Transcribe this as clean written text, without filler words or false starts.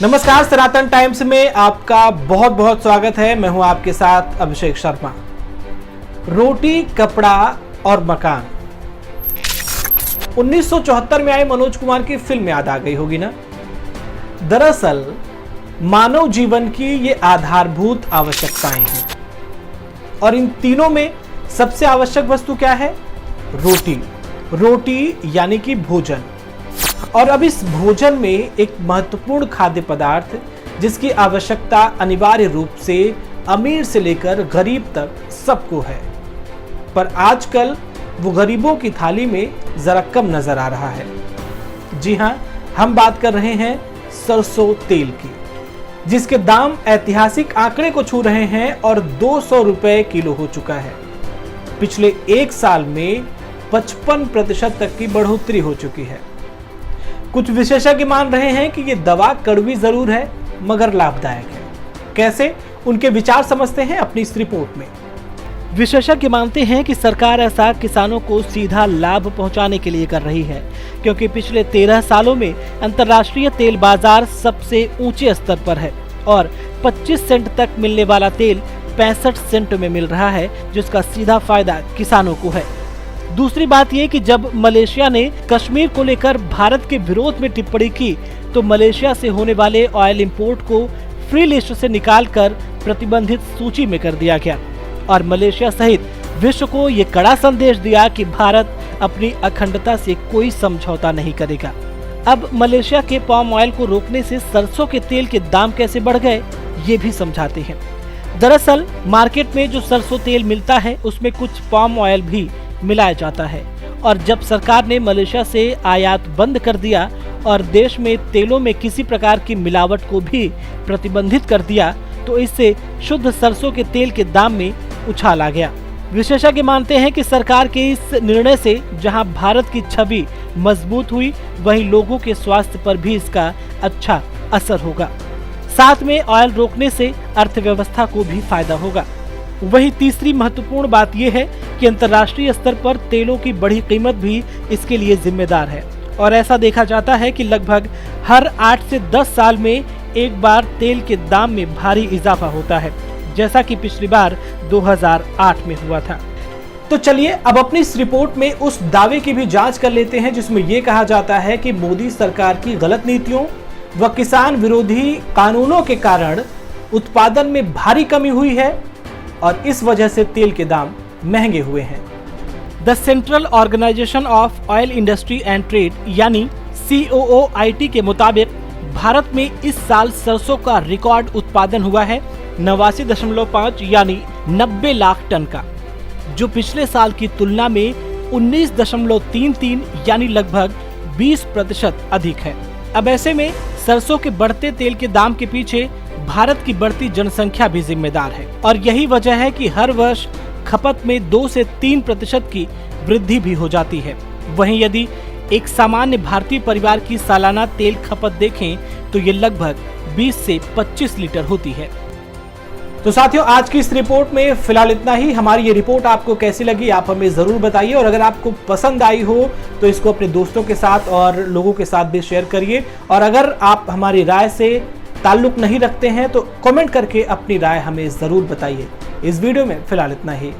नमस्कार, सनातन टाइम्स में आपका बहुत बहुत स्वागत है। मैं हूं आपके साथ अभिषेक शर्मा। रोटी, कपड़ा और मकान। 1974 में आई मनोज कुमार की फिल्म याद आ गई होगी ना। दरअसल मानव जीवन की ये आधारभूत आवश्यकताएं हैं और इन तीनों में सबसे आवश्यक वस्तु क्या है? रोटी। रोटी यानी कि भोजन। और अब इस भोजन में एक महत्वपूर्ण खाद्य पदार्थ जिसकी आवश्यकता अनिवार्य रूप से अमीर से लेकर गरीब तक सबको है, पर आजकल वो गरीबों की थाली में जरा कम नजर आ रहा है। जी हां, हम बात कर रहे हैं सरसों तेल की, जिसके दाम ऐतिहासिक आंकड़े को छू रहे हैं और 200 रुपए किलो हो चुका है। पिछले एक साल में 55% तक की बढ़ोतरी हो चुकी है। कुछ विशेषज्ञ मान रहे हैं कि ये दवा कड़वी जरूर है मगर लाभदायक है। कैसे? उनके विचार समझते हैं अपनी इस रिपोर्ट में। विशेषज्ञ मानते हैं कि सरकार ऐसा किसानों को सीधा लाभ पहुंचाने के लिए कर रही है, क्योंकि पिछले 13 सालों में अंतर्राष्ट्रीय तेल बाजार सबसे ऊंचे स्तर पर है और 25 सेंट तक मिलने वाला तेल 65 सेंट में मिल रहा है, जिसका सीधा फायदा किसानों को है। दूसरी बात यह कि जब मलेशिया ने कश्मीर को लेकर भारत के विरोध में टिप्पणी की तो मलेशिया से होने वाले ऑयल इंपोर्ट को फ्री लिस्ट से निकालकर प्रतिबंधित सूची में कर दिया गया और मलेशिया सहित विश्व को ये कड़ा संदेश दिया कि भारत अपनी अखंडता से कोई समझौता नहीं करेगा। अब मलेशिया के पाम ऑयल को रोकने से सरसों के तेल के दाम कैसे बढ़ गए, ये भी समझाते हैं। दरअसल मार्केट में जो सरसों तेल मिलता है उसमें कुछ पाम ऑयल भी मिलाया जाता है और जब सरकार ने मलेशिया से आयात बंद कर दिया और देश में तेलों में किसी प्रकार की मिलावट को भी प्रतिबंधित कर दिया तो इससे शुद्ध सरसों के तेल के दाम में उछाल आ गया। विशेषज्ञ मानते हैं कि सरकार के इस निर्णय से जहां भारत की छवि मजबूत हुई, वहीं लोगों के स्वास्थ्य पर भी इसका अच्छा असर होगा। साथ में ऑयल रोकने से अर्थव्यवस्था को भी फायदा होगा। वही तीसरी महत्वपूर्ण बात यह है कि अंतर्राष्ट्रीय स्तर पर तेलों की बढ़ी कीमत भी इसके लिए जिम्मेदार है और ऐसा देखा जाता है कि लगभग हर 8 से 10 साल में एक बार तेल के दाम में भारी इजाफा होता है, जैसा कि पिछली बार 2008 में हुआ था। तो चलिए अब अपनी इस रिपोर्ट में उस दावे की भी जांच कर लेते हैं जिसमें यह कहा जाता है कि मोदी सरकार की गलत नीतियों व किसान विरोधी कानूनों के कारण उत्पादन में भारी कमी हुई है और इस वजह से तेल के दाम महंगे हुए हैं। The central organisation of oil industry and trade यानी COOIT के मुताबिक भारत में इस साल सरसों का रिकॉर्ड उत्पादन हुआ है 89.5 यानी 90 लाख टन का, जो पिछले साल की तुलना में 19.33 यानी लगभग 20% अधिक है। अब ऐसे में सरसों के बढ़ते तेल के दाम के पीछे भारत की बढ़ती जनसंख्या भी जिम्मेदार है और यही वजह है कि हर वर्ष खपत में 2 से 3% की वृद्धि भी हो जाती है। वहीं यदि एक सामान्य भारतीय परिवार की सालाना तेल खपत देखें तो ये लगभग 20 से 25 लीटर होती है। तो साथियों, आज की इस रिपोर्ट में फिलहाल इतना ही। हमारी ये रिपोर्ट आपको कैसी लगी आप हमें जरूर बताइए और अगर आपको पसंद आई हो तो इसको अपने दोस्तों के साथ और लोगों के साथ भी शेयर करिए और अगर आप हमारी राय से ताल्लुक नहीं रखते हैं तो कमेंट करके अपनी राय हमें जरूर बताइए। इस वीडियो में फिलहाल इतना ही।